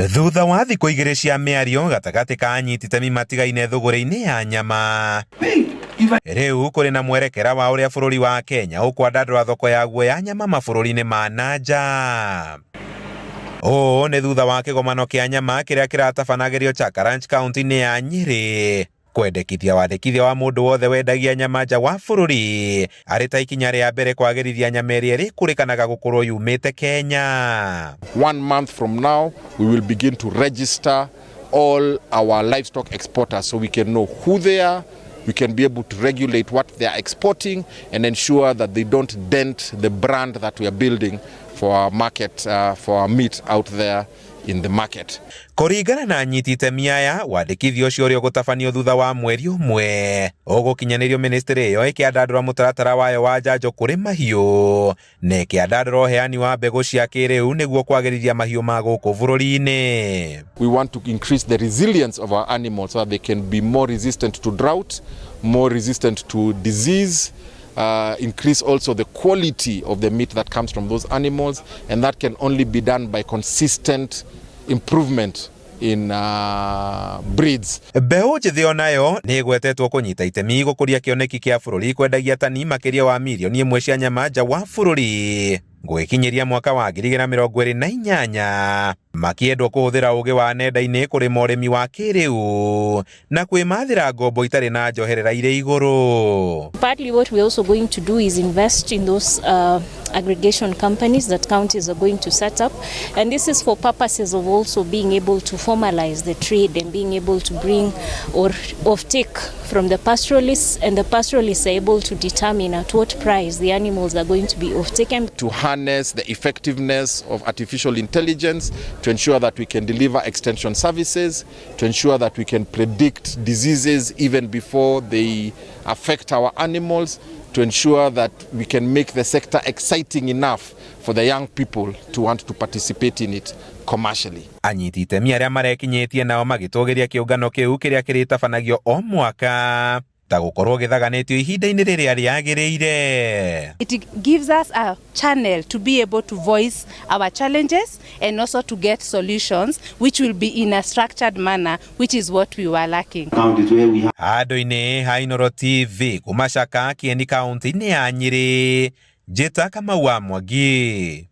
Thutha wa thikũ igĩrĩ cia mĩario gatagatĩ ka anyiti itemi matigaine thũgũrĩ-inĩ ya nyama, rĩu kũrĩ na mwerekera wa ũrĩa bũrũri wa Kenya ũkwandandũra thoko yaguo ya nyama mabũrũri-inĩ ma nanja. Ũũ nĩ thutha wa kĩgomano kĩa nyama kĩrĩa kĩratabanagĩrio Chakaranch kaunti-inĩ ya Nyĩrĩ kwendekithia wandĩkithia wa mũndũ wothe wendagia nyama nja wa bũrũri arĩ ta ikinya rĩa mbere kwagĩrithia nyama ĩrĩa ĩrĩkũrĩkanaga gũkorwo yumĩte Kenya. 1 month from now, we will begin to register all our livestock exporters so we can know who they are, we can be able to regulate what they are exporting and ensure that they don't dent the brand that we are building for our market, for our meat out there in the market. Kũringana na anyiti itemi aya, wandĩkithio ũcio ũrĩa ũgũtabanio thutha wa mweri ũmwe ũgũkinyanĩrio ministry ĩyo ĩkĩandandũra mũtaratara wayo wa njanjo kũrĩ mahiũ na ĩkĩandandũra ũheani wa mbegũ cia kĩrĩu nĩguo kwagĩrithia mahiũ ma gũkũ bũrũri-inĩ. We want to increase the resilience of our animals so that they can be more resistant to drought, more resistant to disease, increase also the quality of the meat that comes from those animals, and that can only be done by consistent improvement in breeds. Mbeũ njĩthĩ onayo nĩ ĩgwetetwo kũnyita itemi gũkũria kĩoneki kĩa bũrũri kwendagia tani makĩria wa mirioni 1 cia nyama nja wa bũrũri gũgĩkinyĩria mwaka wa 2028, makĩendwo kũhũthĩra ũũgĩ wa nenda-inĩ kũrĩma ũrĩmi wa kĩrĩu na kwĩmathĩra ngombo itarĩ na njoherera irĩ igũrũ. Partly what we're also going to do is invest in those aggregation companies that counties are going to set up, and this is for purposes of also being able to formalize the trade and being able to bring or take from the pastoralists, and the pastoralists are able to determine at what price the animals are going to be off-taken. To harness the effectiveness of artificial intelligence, to ensure that we can deliver extension services, to ensure that we can predict diseases even before they affect our animals, to ensure that we can make the sector exciting enough for the young people to want to participate in it commercially. Anyiti itemi arĩa marekinyĩtie nao magĩtũgĩria kĩũngano kĩu kĩrĩa kĩrĩtabanagio o mwaka ta gũkorwo gĩthaganĩtio ihinda-inĩ rĩrĩa rĩagĩrĩire. It gives us a channel to be able to voice our challenges and also to get solutions which will be in a structured manner, which is what we were lacking. Handũ-inĩ ha Inooro TV kuma Chaka Kieni kaunti-inĩ ya Nyĩrĩ, njĩta Kamau wa Mwangi.